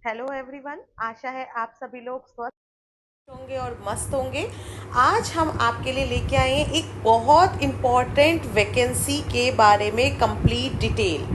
Hello everyone, आशा है आप सभी लोग स्वस्थ होंगे और मस्त होंगे। आज हम आपके लिए लेके आए हैं एक बहुत इम्पॉर्टेंट वैकेंसी के बारे में कंप्लीट डिटेल।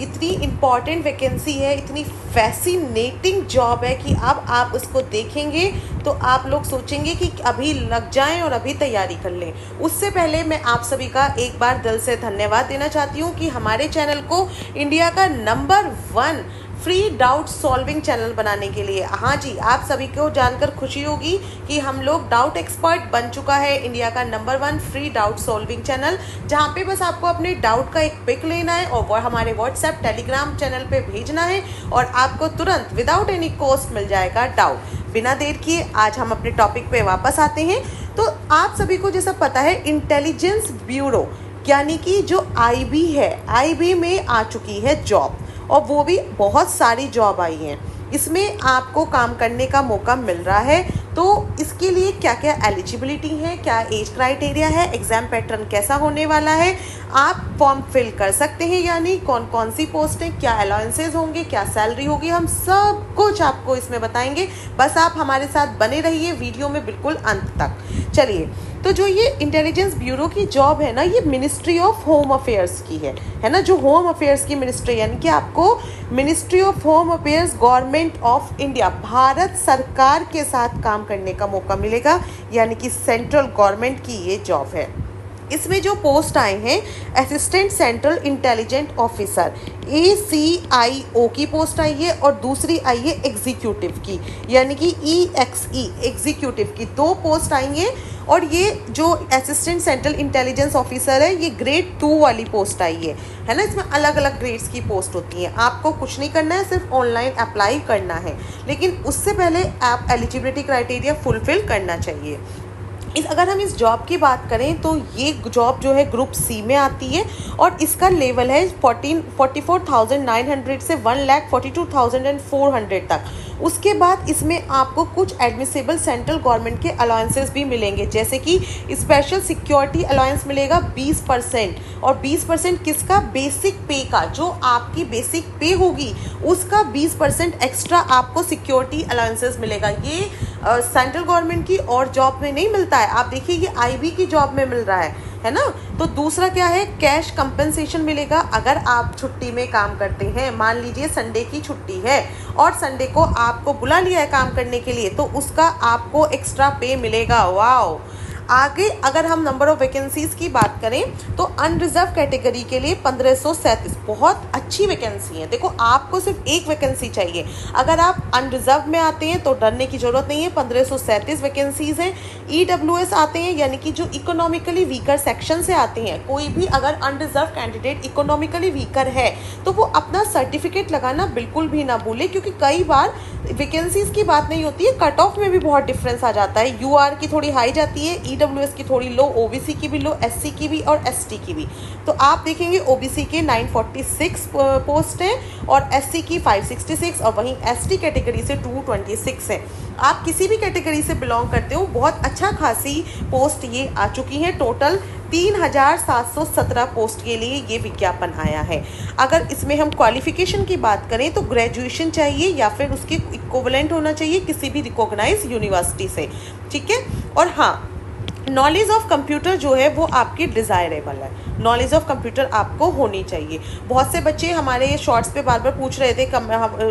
इतनी इम्पॉर्टेंट वैकेंसी है, इतनी फैसिनेटिंग जॉब है कि अब आप उसको देखेंगे तो आप लोग सोचेंगे कि अभी लग जाएं और अभी तैयारी कर लें। उससे पहले मैं आप सभी का एक बार दिल से धन्यवाद देना चाहती हूँ कि हमारे चैनल को इंडिया का number 1 free doubt solving channel बनाने के लिए, हाँ जी, आप सभी को जानकर खुशी होगी कि हम लोग डाउट एक्सपर्ट बन चुका है इंडिया का number 1 free doubt solving channel, जहाँ पे बस आपको अपने डाउट का एक पिक लेना है और वो हमारे व्हाट्सएप टेलीग्राम चैनल पे भेजना है और आपको तुरंत विदाउट एनी कॉस्ट मिल जाएगा डाउट। बिना देर किए आज हम अपने टॉपिक पे वापस आते हैं। तो आप सभी को जैसा पता है, इंटेलिजेंस ब्यूरो यानी कि जो आईबी है, आईबी में आ चुकी है जॉब, और वो भी बहुत सारी जॉब आई हैं। इसमें आपको काम करने का मौका मिल रहा है। तो इसके लिए क्या क्या एलिजिबिलिटी है, क्या एज क्राइटेरिया है, एग्ज़ाम पैटर्न कैसा होने वाला है, आप फॉर्म फिल कर सकते हैं, यानी कौन कौन सी पोस्ट है, क्या अलाउंसेज होंगे, क्या सैलरी होगी, हम सब कुछ आपको इसमें बताएंगे। बस आप हमारे साथ बने रहिए वीडियो में बिल्कुल अंत तक। चलिए, तो जो ये इंटेलिजेंस ब्यूरो की जॉब है ना, ये मिनिस्ट्री ऑफ होम अफेयर्स की है ना, जो होम अफेयर्स की मिनिस्ट्री, यानी कि आपको ministry of home affairs government of India, Bharat सरकार के साथ काम करने का मौका मिलेगा, यानी कि सेंट्रल गवर्नमेंट की ये जॉब है। इसमें जो पोस्ट आए हैं, assistant central intelligent officer ACIO की पोस्ट आई है और दूसरी आई है एग्जीक्यूटिव की, यानी कि EXE एग्जीक्यूटिव की 2 पोस्ट आई हैं। और ये जो असिस्टेंट सेंट्रल इंटेलिजेंस ऑफिसर है, ये ग्रेड 2 वाली पोस्ट आई है ना। इसमें अलग अलग ग्रेड्स की पोस्ट होती हैं। आपको कुछ नहीं करना है, सिर्फ ऑनलाइन अप्लाई करना है, लेकिन उससे पहले आप एलिजिबिलिटी क्राइटेरिया फुलफिल करना चाहिए। अगर हम इस जॉब की बात करें तो ये जॉब जो है ग्रुप सी में आती है और इसका लेवल है 44,900 से 1,42,400 तक। उसके बाद इसमें आपको कुछ एडमिसेबल सेंट्रल गवर्नमेंट के अलाउंसेस भी मिलेंगे, जैसे कि स्पेशल सिक्योरिटी अलाउंस मिलेगा 20%, और 20% किसका, बेसिक पे का, जो आपकी बेसिक पे होगी उसका 20% एक्स्ट्रा आपको सिक्योरिटी अलाउंसेस मिलेगा। ये सेंट्रल गवर्नमेंट की और जॉब में नहीं मिलता है। आप देखिए, ये आईबी की जॉब में मिल रहा है ना। तो दूसरा क्या है, कैश कंपनसेशन मिलेगा अगर आप छुट्टी में काम करते हैं। मान लीजिए संडे की छुट्टी है और संडे को आपको बुला लिया है काम करने के लिए, तो उसका आपको एक्स्ट्रा पे मिलेगा। वाओ। आगे अगर हम नंबर ऑफ वैकेंसीज की बात करें तो अनरिजर्व कैटेगरी के लिए 1537, बहुत अच्छी वैकेंसी है। देखो, आपको सिर्फ एक वैकेंसी चाहिए। अगर आप अनरिजर्व में आते हैं तो डरने की जरूरत नहीं है, 1537 वैकेंसीज हैं। EWS आते हैं, यानी कि जो इकोनॉमिकली वीकर सेक्शन से आते हैं, कोई भी अगर अनरिजर्व कैंडिडेट इकोनॉमिकली वीकर है तो वो अपना सर्टिफिकेट लगाना बिल्कुल भी ना भूले, क्योंकि कई बार वैकेंसीज की बात नहीं होती है, कट ऑफ में भी बहुत डिफरेंस आ जाता है। UR की थोड़ी हाई जाती है, EWS की थोड़ी लो, OBC की भी लो, SC की भी और ST की भी। तो आप देखेंगे OBC के 946 पोस्ट है और SC की 566, और वहीं ST कैटेगरी से 226 है। आप किसी भी कैटेगरी से बिलोंग करते हो, बहुत अच्छा खासी पोस्ट ये आ चुकी है। टोटल 3,717 पोस्ट के लिए ये विज्ञापन आया है। अगर इसमें हम क्वालिफिकेशन की बात करें तो ग्रेजुएशन चाहिए या फिर उसके इक्विवेलेंट होना चाहिए किसी भी रिकॉग्नाइज यूनिवर्सिटी से, ठीक है। और हाँ, नॉलेज ऑफ कंप्यूटर जो है वो आपकी डिज़ायरेबल है, नॉलेज ऑफ कंप्यूटर आपको होनी चाहिए। बहुत से बच्चे हमारे शॉर्ट्स पे बार बार पूछ रहे थे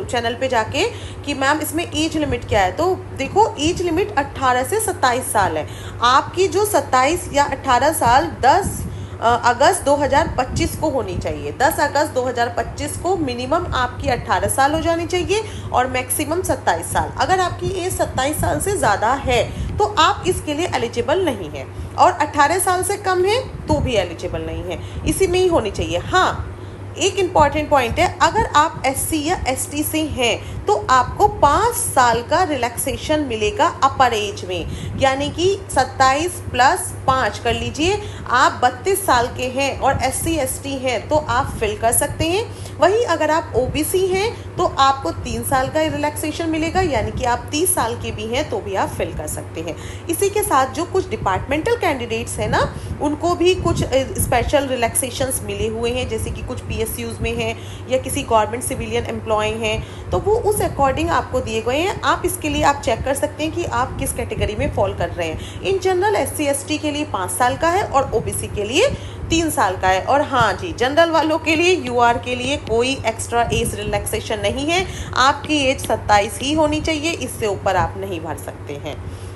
चैनल पे जाके कि मैम इसमें एज लिमिट क्या है। तो देखो, एज लिमिट 18 से 27 साल है। आपकी जो 27 या 18 साल 10 अगस्त 2025 को होनी चाहिए। 10 अगस्त 2025 को मिनिमम आपकी 18 साल हो जानी चाहिए और मैक्सिमम 27 साल। अगर आपकी एज 27 साल से ज़्यादा है तो आप इसके लिए एलिजिबल नहीं है, और 18 साल से कम है तो भी एलिजिबल नहीं है, इसी में ही होनी चाहिए। हाँ, एक इम्पॉर्टेंट पॉइंट है, अगर आप SC या ST से हैं तो आपको 5 साल का रिलैक्सेशन मिलेगा अपर एज में, यानी कि 27 + 5 कर लीजिए। आप 32 साल के हैं और SC ST हैं तो आप फिल कर सकते हैं। वहीं अगर आप ओबीसी हैं तो आपको 3 साल का रिलैक्सेशन मिलेगा, यानी कि आप 30 साल के भी हैं तो भी आप फिल कर सकते हैं। इसी के साथ जो कुछ डिपार्टमेंटल कैंडिडेट्स हैं ना, उनको भी कुछ स्पेशल रिलैक्सेशंस मिले हुए हैं, जैसे कि कुछ पीएसयूज में हैं या किसी गवर्नमेंट सिविलियन एम्प्लॉय हैं, तो वो उस अकॉर्डिंग आपको दिए गए हैं। आप इसके लिए आप चेक कर सकते हैं कि आप किस कैटेगरी में फॉल कर रहे हैं। इन जनरल एससी एसटी के लिए 5 साल का है और ओबीसी के लिए 3 साल का है। और हाँ जी, जनरल वालों के लिए यूआर के लिए कोई एक्स्ट्रा एज रिलैक्सेशन नहीं है। आपकी एज 27 ही होनी चाहिए, इससे ऊपर आप नहीं भर सकते हैं।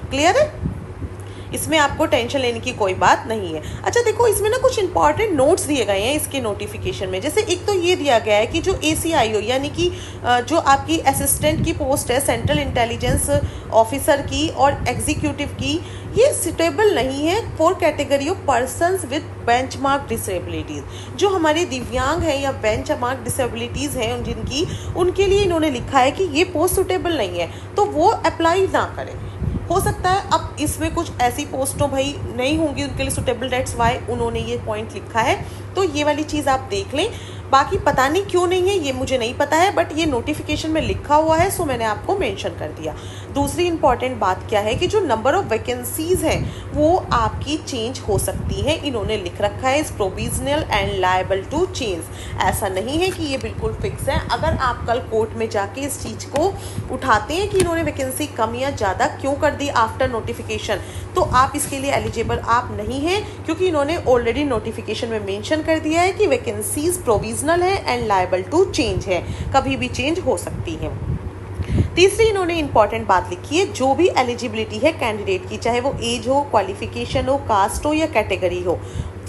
क्लियर है? इसमें आपको टेंशन लेने की कोई बात नहीं है। अच्छा देखो, इसमें ना कुछ इंपॉर्टेंट नोट्स दिए गए हैं इसके नोटिफिकेशन में। जैसे एक तो ये दिया गया है कि जो ACIO यानी कि जो आपकी असिस्टेंट की पोस्ट है सेंट्रल इंटेलिजेंस ऑफिसर की और एग्जीक्यूटिव की, ये सुटेबल नहीं है for category of persons with benchmark disabilities. जो हमारे दिव्यांग हैं या बेंचमार्क डिसेबिलिटीज़ हैं जिनकी, उनके लिए इन्होंने लिखा है कि ये पोस्ट सुटेबल नहीं है, तो वो अप्लाई ना करें। हो सकता है अब इसमें कुछ ऐसी पोस्टों भाई नहीं होंगी उनके लिए सुटेबल, डेट्स वाई उन्होंने ये पॉइंट लिखा है। तो ये वाली चीज़ आप देख लें। बाकी पता नहीं क्यों नहीं है, ये मुझे नहीं पता है, बट ये नोटिफिकेशन में लिखा हुआ है, सो मैंने आपको मेंशन कर दिया। दूसरी इंपॉर्टेंट बात क्या है कि जो नंबर ऑफ वैकेंसीज हैं वो आपकी चेंज हो सकती है। इन्होंने लिख रखा है इस provisional and liable to change. ऐसा नहीं है कि ये बिल्कुल फिक्स है। अगर आप कल कोर्ट में जाके इस चीज़ को उठाते हैं कि इन्होंने वैकेंसी कम या ज़्यादा क्यों कर दी आफ्टर नोटिफिकेशन, तो आप इसके लिए एलिजिबल आप नहीं हैं, क्योंकि इन्होंने ऑलरेडी नोटिफिकेशन में मेंशन कर दिया है कि वैकेंसीज प्रोविजनल है एंड लायबल टू चेंज है, कभी भी चेंज हो सकती है। तीसरी इन्होंने इंपॉर्टेंट बात लिखी है, जो भी एलिजिबिलिटी है कैंडिडेट की, चाहे वो एज हो, क्वालिफिकेशन हो, कास्ट हो या कैटेगरी हो,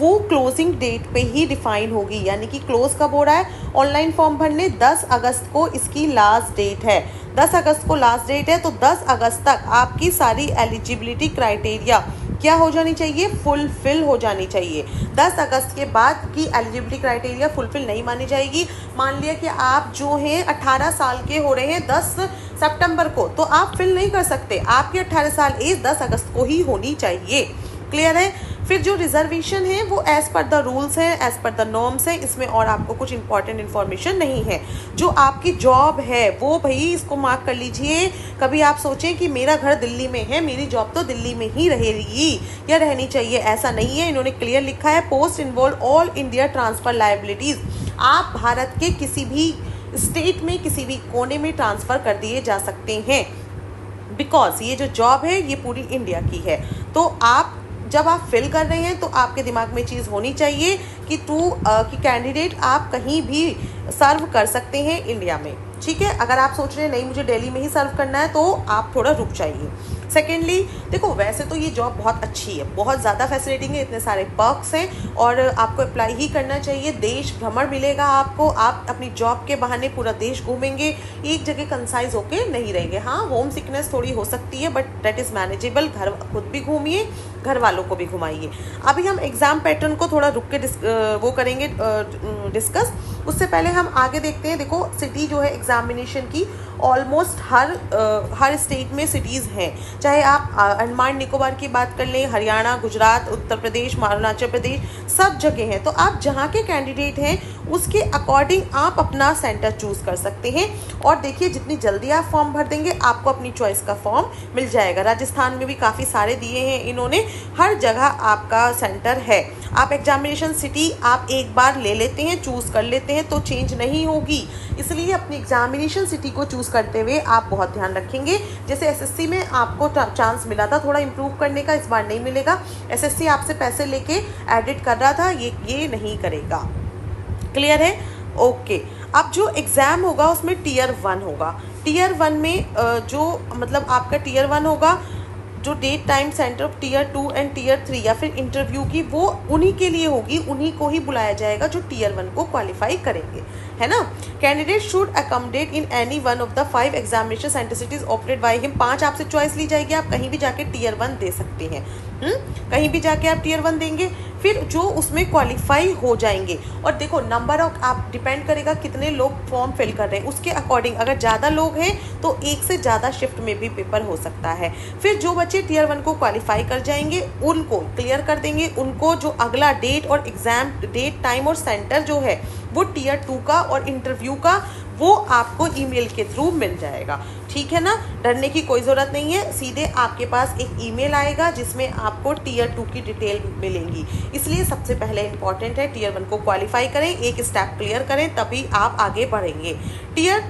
वो क्लोजिंग डेट पे ही डिफाइन होगी। यानी कि क्लोज कब हो रहा है? ऑनलाइन फॉर्म भरने 10 अगस्त को इसकी लास्ट डेट है। 10 अगस्त को लास्ट डेट है, तो 10 अगस्त तक आपकी सारी एलिजिबिलिटी क्राइटेरिया क्या हो जानी चाहिए? फुलफिल हो जानी चाहिए। 10 अगस्त के बाद की एलिजिबिलिटी क्राइटेरिया फुलफिल नहीं मानी जाएगी। मान लिया कि आप जो हैं 18 साल के हो रहे हैं 10 सितंबर को, तो आप फिल नहीं कर सकते। आपकी 18 साल एज 10 अगस्त को ही होनी चाहिए। क्लियर है? फिर जो रिजर्वेशन है वो एज पर द रूल्स है, एज पर द नॉर्म्स है। इसमें और आपको कुछ इंपॉर्टेंट इन्फॉर्मेशन नहीं है। जो आपकी जॉब है वो भाई इसको मार्क कर लीजिए। कभी आप सोचें कि मेरा घर दिल्ली में है, मेरी जॉब तो दिल्ली में ही रहेगी या रहनी चाहिए, ऐसा नहीं है। इन्होंने क्लियर लिखा है, post involve all India transfer liabilities. आप भारत के किसी भी स्टेट में किसी भी कोने में ट्रांसफ़र कर दिए जा सकते हैं, बिकॉज ये जो जॉब है ये पूरी इंडिया की है। तो आप जब आप फिल कर रहे हैं तो आपके दिमाग में चीज़ होनी चाहिए कि कि कैंडिडेट आप कहीं भी सर्व कर सकते हैं इंडिया में। ठीक है? अगर आप सोच रहे हैं नहीं मुझे दिल्ली में ही सर्व करना है, तो आप थोड़ा रुक जाइए। सेकेंडली देखो, वैसे तो ये जॉब बहुत अच्छी है, बहुत ज़्यादा फैसिलिटिंग है, इतने सारे पर्क्स हैं और आपको अप्लाई ही करना चाहिए। देश भ्रमण मिलेगा आपको, आप अपनी जॉब के बहाने पूरा देश घूमेंगे, एक जगह कंसाइज होके नहीं रहेंगे। हाँ, होम सिकनेस थोड़ी हो सकती है, बट दैट इज़ मैनेजेबल। घर खुद भी घूमिए, घर वालों को भी घुमाइए। अभी हम एग्ज़ाम पैटर्न को थोड़ा रुक के वो करेंगे डिस्कस। उससे पहले हम आगे देखते हैं। देखो, सिटी जो है एग्जामिनेशन की ऑलमोस्ट हर स्टेट में सिटीज़ हैं। चाहे आप अंडमान निकोबार की बात कर लें, हरियाणा, गुजरात, उत्तर प्रदेश, अरुणाचल प्रदेश, सब जगह हैं। तो आप जहाँ के कैंडिडेट हैं उसके अकॉर्डिंग आप अपना सेंटर चूज़ कर सकते हैं। और देखिए, जितनी जल्दी आप फॉर्म भर देंगे आपको अपनी चॉइस का फॉर्म मिल जाएगा। राजस्थान में भी काफ़ी सारे दिए हैं इन्होंने, हर जगह आपका सेंटर है। आप एग्जामिनेशन सिटी आप एक बार ले लेते हैं, चूज़ कर लेते हैं, तो चेंज नहीं होगी। इसलिए अपनी एग्जामिनेशन सिटी को चूज़ करते हुए आप बहुत ध्यान रखेंगे। जैसे एसएससी में आपको चांस मिला था थोड़ा इम्प्रूव करने का, इस बार नहीं मिलेगा। एसएससी आपसे पैसे लेके एडिट कर रहा था, ये नहीं करेगा। क्लियर है? ओके। अब जो एग्ज़ाम होगा उसमें टीयर 1 होगा। टीयर 1 में जो मतलब आपका टीयर 1 होगा, जो date time centre of tier 2 and tier 3 या फिर इंटरव्यू की, वो उन्हीं के लिए होगी, उन्हीं को ही बुलाया जाएगा जो टीयर 1 को क्वालिफाई करेंगे, है ना। Candidate should accommodate in any one of the 5 examination centre cities operate by him. 5 आपसे चॉइस ली जाएगी, आप कहीं भी जाके टीयर 1 दे सकते हैं। कहीं भी जाके आप टीयर 1 देंगे, फिर जो उसमें क्वालिफाई हो जाएंगे। और देखो, नंबर ऑफ आप डिपेंड करेगा कितने लोग फॉर्म फिल कर रहे हैं, उसके अकॉर्डिंग अगर ज़्यादा लोग हैं तो एक से ज़्यादा शिफ्ट में भी पेपर हो सकता है। फिर जो बच्चे टीयर 1 को क्वालिफाई कर जाएंगे उनको क्लियर कर देंगे, उनको जो अगला डेट और एग्ज़ाम डेट टाइम और सेंटर जो है वो टीयर 2 का और इंटरव्यू का वो आपको ईमेल के थ्रू मिल जाएगा। ठीक है ना, डरने की कोई ज़रूरत नहीं है। सीधे आपके पास एक ईमेल आएगा जिसमें आपको टीयर 2 की डिटेल मिलेंगी। इसलिए सबसे पहले इंपॉर्टेंट है टीयर 1 को क्वालिफाई करें, एक स्टेप क्लियर करें, तभी आप आगे बढ़ेंगे। टीयर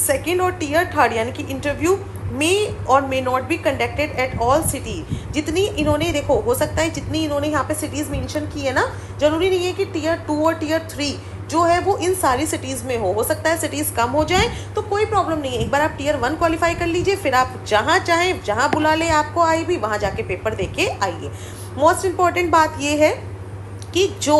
2 और टीयर 3 यानी कि इंटरव्यू मे और may not be conducted at all city. जितनी इन्होंने देखो, हो सकता है जितनी इन्होंने यहाँ पे सिटीज़ मेंशन की है ना, जरूरी नहीं है कि टीयर 2 और टीयर 3 जो है वो इन सारी सिटीज़ में हो सकता है सिटीज़ कम हो जाए, तो कोई प्रॉब्लम नहीं है। एक बार आप टीयर 1 क्वालिफाई कर लीजिए, फिर आप जहाँ चाहें, जहाँ बुला ले आपको आई भी, वहाँ जाके पेपर दे के आइए। मोस्ट इम्पॉर्टेंट बात ये है कि जो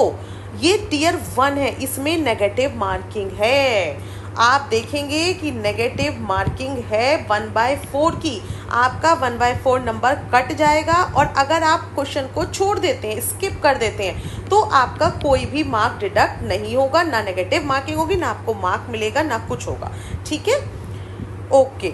ये टीयर 1 है इसमें नेगेटिव मार्किंग है। आप देखेंगे कि नेगेटिव मार्किंग है 1/4 की, आपका 1/4 नंबर कट जाएगा। और अगर आप क्वेश्चन को छोड़ देते हैं, स्किप कर देते हैं, तो आपका कोई भी मार्क डिडक्ट नहीं होगा, ना नेगेटिव मार्किंग होगी, ना आपको मार्क मिलेगा, ना कुछ होगा। ठीक है, ओके।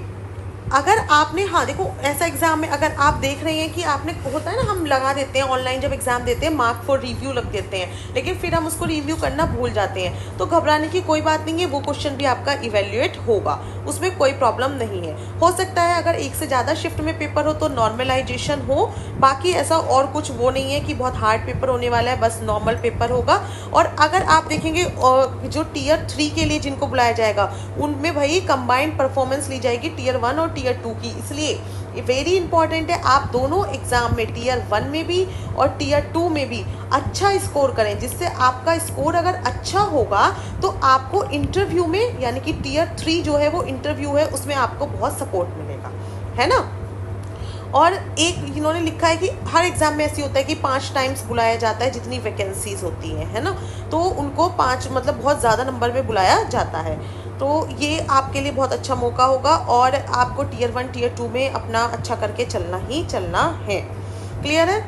अगर आपने, हाँ देखो, ऐसा एग्जाम में अगर आप देख रहे हैं कि आपने, होता है ना, हम लगा देते हैं ऑनलाइन जब एग्जाम देते हैं मार्क फॉर रिव्यू लग देते हैं, लेकिन फिर हम उसको रिव्यू करना भूल जाते हैं, तो घबराने की कोई बात नहीं है, वो क्वेश्चन भी आपका इवेल्युएट होगा, उसमें कोई प्रॉब्लम नहीं है। हो सकता है अगर एक से ज़्यादा शिफ्ट में पेपर हो तो नॉर्मलाइजेशन हो, बाकी ऐसा और कुछ वो नहीं है कि बहुत हार्ड पेपर होने वाला है, बस नॉर्मल पेपर होगा। और अगर आप देखेंगे जो टीयर 3 के लिए जिनको बुलाया जाएगा, उनमें भाई कंबाइंड परफॉर्मेंस ली जाएगी टीयर 1 और टीयर 2 की। इसलिए वेरी इंपॉर्टेंट है आप दोनों एग्जाम में, टीयर 1 में भी और टीयर 2 में भी अच्छा स्कोर करें, जिससे आपका स्कोर अगर अच्छा होगा तो आपको इंटरव्यू में, यानी कि टीयर 3 जो है वो इंटरव्यू है, उसमें आपको बहुत सपोर्ट मिलेगा, है ना। और एक इन्होंने लिखा है कि हर एग्जाम में ऐसी होता है कि 5 टाइम्स बुलाया जाता है जितनी वैकेंसीज होती हैं, है ना, तो उनको 5 मतलब बहुत ज़्यादा नंबर में बुलाया जाता है। तो ये आपके लिए बहुत अच्छा मौका होगा और आपको टीयर 1 टीयर 2 में अपना अच्छा करके चलना ही चलना है। क्लियर है।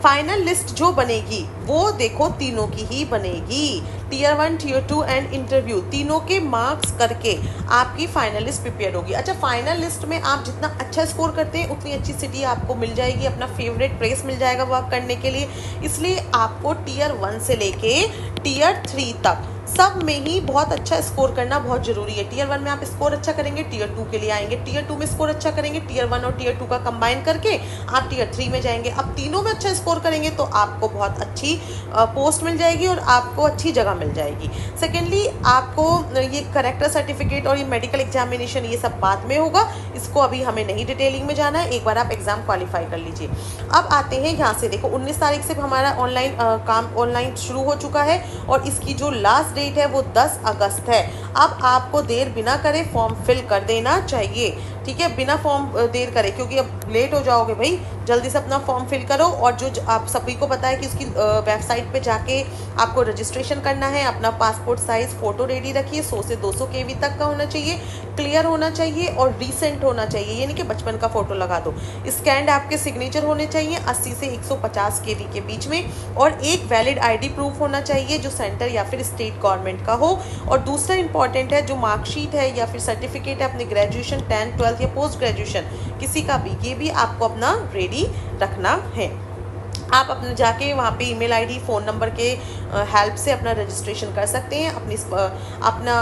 फाइनल लिस्ट जो बनेगी वो देखो तीनों की ही बनेगी, टीयर 1 टीयर 2 एंड इंटरव्यू, तीनों के मार्क्स करके आपकी फाइनल लिस्ट प्रिपेयर होगी। अच्छा, फाइनल लिस्ट में आप जितना अच्छा स्कोर करते हैं उतनी अच्छी सिटी आपको मिल जाएगी, अपना फेवरेट प्लेस मिल जाएगा वर्क करने के लिए। इसलिए आपको टीयर 1 से लेके टीयर 3 तक सब में ही बहुत अच्छा स्कोर करना बहुत जरूरी है। टीयर 1 में आप स्कोर अच्छा करेंगे, टीयर 2 के लिए आएंगे, टीयर 2 में स्कोर अच्छा करेंगे, टीयर 1 और टीयर 2 का कंबाइन करके आप टीयर 3 में जाएंगे। अब तीनों में अच्छा स्कोर करेंगे तो आपको बहुत अच्छी पोस्ट मिल जाएगी और आपको अच्छी जगह मिल जाएगी। सेकेंडली, आपको ये करेक्टर सर्टिफिकेट और ये मेडिकल एग्जामिनेशन ये सब बाद में होगा, इसको अभी हमें नहीं डिटेलिंग में जाना है, एक बार आप एग्जाम क्वालिफाई कर लीजिए। अब आते हैं यहाँ से, देखो 19 तारीख से हमारा ऑनलाइन काम ऑनलाइन शुरू हो चुका है और इसकी जो लास्ट डेट है वो 10 अगस्त है। अब आपको देर बिना करे फॉर्म फिल कर देना चाहिए, ठीक है, बिना फॉर्म देर करे, क्योंकि अब लेट हो जाओगे भाई, जल्दी से अपना फॉर्म फिल करो। और जो आप सभी को पता है कि उसकी वेबसाइट पे जाके आपको रजिस्ट्रेशन करना है, अपना पासपोर्ट साइज फ़ोटो रेडी रखिए, 100 से 200 KB तक का होना चाहिए, क्लियर होना चाहिए और रीसेंट होना चाहिए, यानी कि बचपन का फ़ोटो लगा दो। स्कैंड आपके सिग्नेचर होने चाहिए 80 से 150 KB के बीच में, और एक वैलिड ID प्रूफ होना चाहिए जो सेंटर या फिर स्टेट गवर्नमेंट का हो। और दूसरा इंपॉर्टेंट है, जो मार्कशीट है या फिर सर्टिफिकेट है अपने ग्रेजुएशन 10, 12 या पोस्ट ग्रेजुएशन किसी का भी, ये भी आपको अपना रेडी रखना है। आप अपने जाके वहाँ पे ईमेल आईडी, फ़ोन नंबर के हेल्प से अपना रजिस्ट्रेशन कर सकते हैं, अपना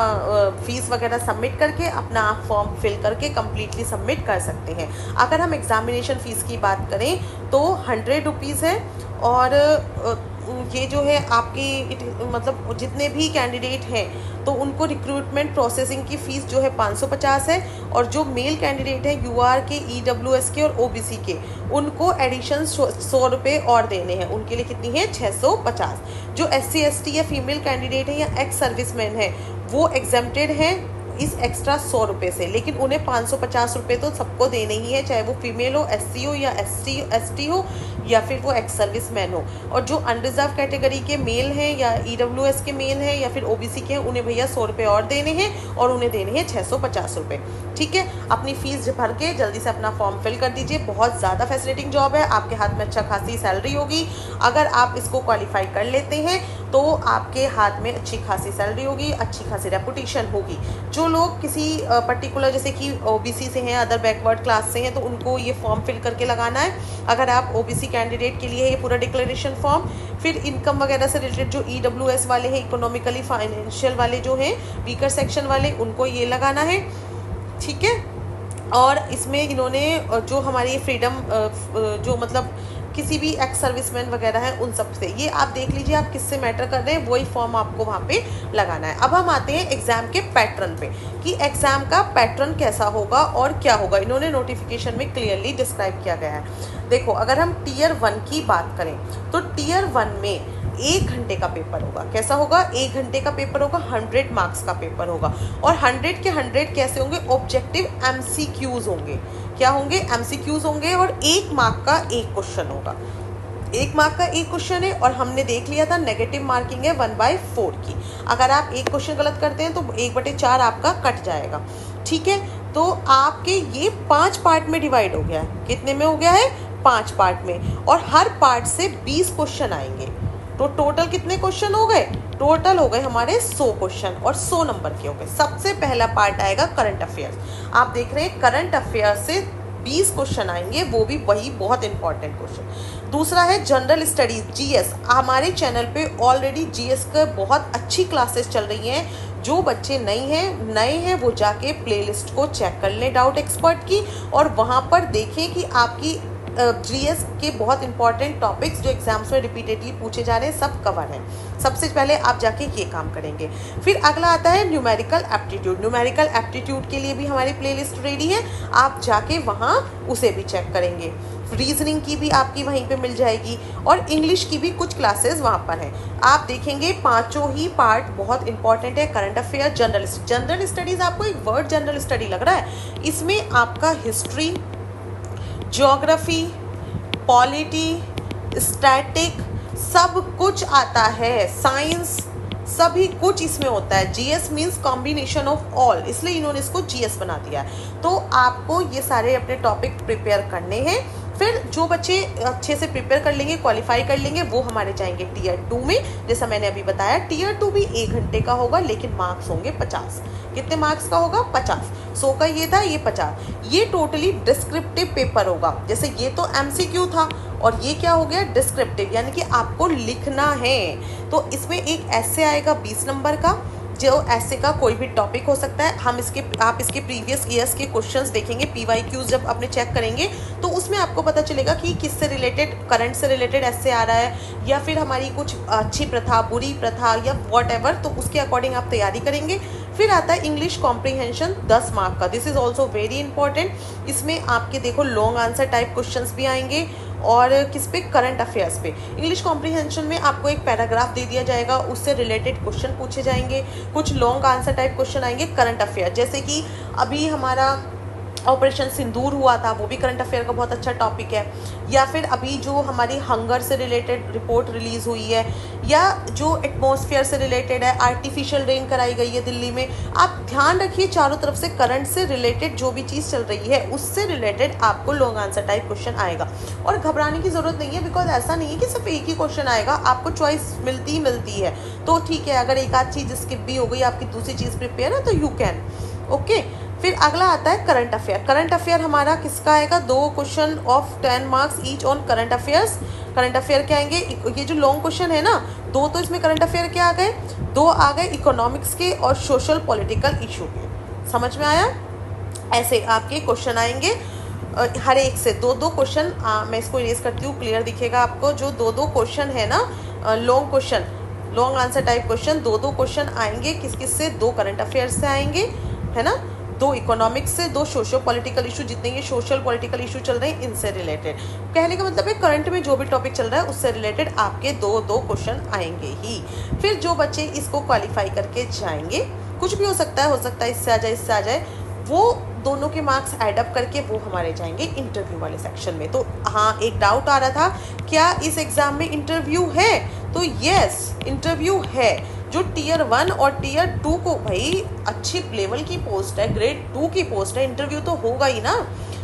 फीस वगैरह सबमिट करके अपना आप फॉर्म फिल करके कम्प्लीटली सबमिट कर सकते हैं। अगर हम एग्ज़ामिनेशन फ़ीस की बात करें तो 100 रुपीज़ है, और ये जो है आपकी मतलब जितने भी कैंडिडेट हैं तो उनको रिक्रूटमेंट प्रोसेसिंग की फ़ीस जो है 550 है, और जो मेल कैंडिडेट है UR के, EWS के और OBC के, उनको एडिशन 100 रुपये और देने हैं, उनके लिए कितनी है 650। जो SC ST या फीमेल कैंडिडेट है या एक्स सर्विसमैन है वो एग्जेम्प्टेड हैं इस एक्स्ट्रा 100 रुपये से, लेकिन उन्हें 550 रुपये तो सबको देने ही है, चाहे वो फीमेल हो, SC हो या ST हो या फिर वो एक्स सर्विसमैन हो। और जो अनरिजर्व कैटेगरी के मेल हैं या EWS के मेल हैं या फिर OBC के हैं, उन्हें भैया 100 रुपये और देने हैं, और उन्हें देने हैं 650 रुपये। ठीक है, अपनी फ़ीस भर के जल्दी से अपना फॉर्म फिल कर दीजिए। बहुत ज़्यादा फैसिनेटिंग जॉब है, आपके हाथ में अच्छा खासी सैलरी होगी अगर आप इसको क्वालिफाई कर लेते हैं। तो आपके हाथ में अच्छी खासी सैलरी होगी, अच्छी खासी रेपुटेशन होगी। जो लोग किसी पर्टिकुलर जैसे कि ओबीसी से हैं, अदर बैकवर्ड क्लास से हैं, तो उनको ये फॉर्म फिल करके लगाना है। अगर आप ओबीसी कैंडिडेट के लिए है ये पूरा डिक्लेरेशन फॉर्म। फिर इनकम वगैरह से रिलेटेड जो ईडब्ल्यूएस वाले हैं, इकोनॉमिकली फाइनेंशियल वाले जो हैं, वीकर सेक्शन वाले, उनको ये लगाना है, ठीक है। और इसमें इन्होंने जो हमारी फ्रीडम जो मतलब किसी भी एक्स सर्विसमैन वगैरह हैं उन सब से, ये आप देख लीजिए आप किससे मैटर कर रहे हैं, वही फॉर्म आपको वहाँ पे लगाना है। अब हम आते हैं एग्जाम के पैटर्न पे कि एग्जाम का पैटर्न कैसा होगा और क्या होगा। इन्होंने नोटिफिकेशन में क्लियरली डिस्क्राइब किया गया है। देखो, अगर हम टीयर 1 की बात करें तो टीयर 1 में 1 घंटे का पेपर होगा। कैसा होगा? 1 घंटे का पेपर होगा, 100 मार्क्स का पेपर होगा। और 100 के 100 कैसे होंगे? ऑब्जेक्टिव एमसीक्यूज होंगे। क्या होंगे? एमसीक्यूज होंगे। और 1 मार्क का 1 क्वेश्चन होगा। 1 मार्क का 1 क्वेश्चन है। और हमने देख लिया था नेगेटिव मार्किंग है 1/4 की। अगर आप 1 क्वेश्चन गलत करते हैं तो 1/4 आपका कट जाएगा, ठीक है। तो आपके ये 5 पार्ट में डिवाइड हो गया है। कितने में हो गया है? 5 पार्ट में। और हर पार्ट से 20 क्वेश्चन आएंगे। तो टोटल कितने क्वेश्चन हो गए? टोटल हो गए हमारे 100 क्वेश्चन और 100 नंबर के हो गए। सबसे पहला पार्ट आएगा करंट अफेयर्स। आप देख रहे हैं करंट अफेयर्स से 20 क्वेश्चन आएंगे, वो भी वही बहुत इंपॉर्टेंट क्वेश्चन। दूसरा है जनरल स्टडीज, जीएस। हमारे चैनल पे ऑलरेडी जीएस का बहुत अच्छी क्लासेस चल रही हैं। जो बच्चे नए हैं वो जाके प्लेलिस्ट को चेक कर लें डाउट एक्सपर्ट की, और वहाँ पर देखें कि आपकी जीएस के बहुत इंपॉर्टेंट टॉपिक्स जो एग्जाम्स में रिपीटेडली पूछे जा रहे हैं सब कवर हैं। सबसे पहले आप जाके ये काम करेंगे। फिर अगला आता है न्यूमेरिकल एप्टीट्यूड। न्यूमेरिकल एप्टीट्यूड के लिए भी हमारी प्लेलिस्ट रेडी है, आप जाके वहाँ उसे भी चेक करेंगे। रीजनिंग की भी आपकी वहीं पे मिल जाएगी, और इंग्लिश की भी कुछ क्लासेस वहाँ पर हैं। आप देखेंगे पांचों ही पार्ट बहुत इंपॉर्टेंट है। करंट अफेयर, जनरल स्टडीज़, आपको एक वर्ड जनरल स्टडी लग रहा है, इसमें आपका हिस्ट्री, ज्योग्राफी, पॉलिटी, स्टैटिक सब कुछ आता है, साइंस सभी कुछ इसमें होता है। GS means combination of all, इसलिए इन्होंने इसको जीएस बना दिया है। तो आपको ये सारे अपने टॉपिक प्रिपेयर करने हैं। फिर जो बच्चे अच्छे से प्रिपेयर कर लेंगे, क्वालिफाई कर लेंगे, वो हमारे जाएंगे टीयर 2 में। जैसा मैंने अभी बताया टीयर 2 भी 1 घंटे का होगा, लेकिन मार्क्स होंगे 50। कितने मार्क्स का होगा? 50। 100 का ये था, ये 50। ये टोटली डिस्क्रिप्टिव पेपर होगा। जैसे ये तो एमसीक्यू था और ये क्या हो गया? डिस्क्रिप्टिव, यानी कि आपको लिखना है। तो इसमें एक ऐसे आएगा 20 नंबर का, जो ऐसे का कोई भी टॉपिक हो सकता है। आप इसके प्रीवियस ईयर्स के क्वेश्चंस देखेंगे, पीवाईक्यूज जब अपने चेक करेंगे तो उसमें आपको पता चलेगा कि किससे रिलेटेड, करंट से रिलेटेड ऐसे आ रहा है, या फिर हमारी कुछ अच्छी प्रथा, बुरी प्रथा, या व्हाटएवर, तो उसके अकॉर्डिंग आप तैयारी करेंगे। फिर आता है इंग्लिश कॉम्प्रीहेंशन 10 मार्क का। This is also very important. इसमें आपके देखो लॉन्ग आंसर टाइप क्वेश्चंस भी आएंगे, और किस पे? करंट अफेयर्स पे। इंग्लिश कॉम्प्रीहेंशन में आपको एक पैराग्राफ दे दिया जाएगा, उससे रिलेटेड क्वेश्चन पूछे जाएंगे। कुछ लॉन्ग आंसर टाइप क्वेश्चन आएंगे करंट अफेयर, जैसे कि अभी हमारा ऑपरेशन सिंदूर हुआ था, वो भी करंट अफेयर का बहुत अच्छा टॉपिक है। या फिर अभी जो हमारी हंगर से रिलेटेड रिपोर्ट रिलीज़ हुई है, या जो एटमॉस्फेयर से रिलेटेड है, आर्टिफिशियल रेन कराई गई है दिल्ली में। आप ध्यान रखिए चारों तरफ से करंट से रिलेटेड जो भी चीज़ चल रही है उससे रिलेटेड आपको लॉन्ग आंसर टाइप क्वेश्चन आएगा। और घबराने की ज़रूरत नहीं है, बिकॉज ऐसा नहीं है कि सिर्फ एक ही क्वेश्चन आएगा, आपको चॉइस मिलती है। तो ठीक है, अगर एक आध चीज़ स्किप भी हो गई, आपकी दूसरी चीज़ प्रिपेयर है, तो यू कैन। ओके। फिर अगला आता है करंट अफेयर। करंट अफेयर हमारा किसका आएगा? 2 question of 10 marks each on current affairs. Current affair क्या आएंगे? ये जो लॉन्ग क्वेश्चन है ना, 2 तो इसमें करंट अफेयर क्या आ गए? 2 आ गए इकोनॉमिक्स के और सोशल पॉलिटिकल इशू के। समझ में आया? ऐसे आपके क्वेश्चन आएंगे, हर एक से 2-2 क्वेश्चन। मैं इसको इरेज करती हूँ, क्लियर दिखेगा आपको। जो 2-2 क्वेश्चन है ना, long question, long answer type question, 2-2 question आएंगे। किस किस से? 2 करंट अफेयर से आएंगे, है ना, 2 इकोनॉमिक्स से, 2 सोशल पॉलिटिकल इशू, जितने ये सोशल पॉलिटिकल इशू चल रहे हैं इनसे रिलेटेड। कहने का मतलब है करंट में जो भी टॉपिक चल रहा है उससे रिलेटेड आपके 2-2 क्वेश्चन आएंगे ही। फिर जो बच्चे इसको क्वालिफाई करके जाएंगे, कुछ भी हो सकता है इससे आ जाए, वो दोनों के मार्क्स ऐडअप करके वो हमारे जाएंगे इंटरव्यू वाले सेक्शन में। तो हाँ, एक डाउट आ रहा था, क्या इस एग्ज़ाम में इंटरव्यू है? तो यस, इंटरव्यू है। जो टीयर 1 और टीयर 2 को, भाई अच्छी लेवल की पोस्ट है, ग्रेड 2 की पोस्ट है, इंटरव्यू तो होगा ही ना।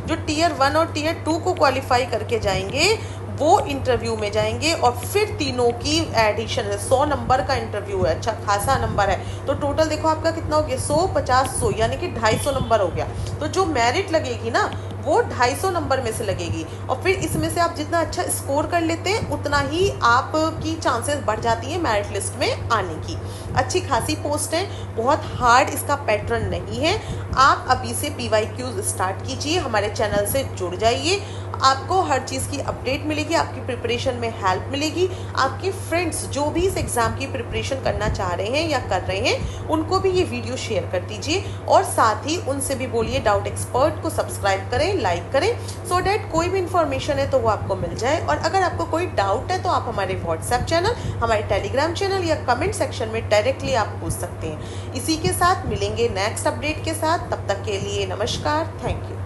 जो टीयर 1 और टीयर 2 को क्वालिफाई करके जाएंगे वो इंटरव्यू में जाएंगे और फिर तीनों की एडिशन है। 100 नंबर का इंटरव्यू है, अच्छा खासा नंबर है। तो टोटल देखो आपका कितना हो गया, 100 50 100 यानी कि 250 नंबर हो गया। तो जो मेरिट लगेगी ना वो 250 नंबर में से लगेगी। और फिर इसमें से आप जितना अच्छा स्कोर कर लेते हैं उतना ही आपकी चांसेस बढ़ जाती है मेरिट लिस्ट में आने की। अच्छी खासी पोस्ट है, बहुत हार्ड इसका पैटर्न नहीं है। आप अभी से PYQs स्टार्ट कीजिए, हमारे चैनल से जुड़ जाइए, आपको हर चीज़ की अपडेट मिलेगी, आपकी प्रिपरेशन में हेल्प मिलेगी। आपके फ्रेंड्स जो भी इस एग्ज़ाम की प्रिपरेशन करना चाह रहे हैं या कर रहे हैं उनको भी ये वीडियो शेयर कर दीजिए, और साथ ही उनसे भी बोलिए डाउट एक्सपर्ट को सब्सक्राइब करें, लाइक करें, सो डैट कोई भी इंफॉर्मेशन है तो वो आपको मिल जाए। और अगर आपको कोई डाउट है तो आप हमारे व्हाट्सएप चैनल, हमारे टेलीग्राम चैनल या कमेंट सेक्शन में डायरेक्टली आप पूछ सकते हैं। इसी के साथ मिलेंगे नेक्स्ट अपडेट के साथ, तब तक के लिए नमस्कार, थैंक यू।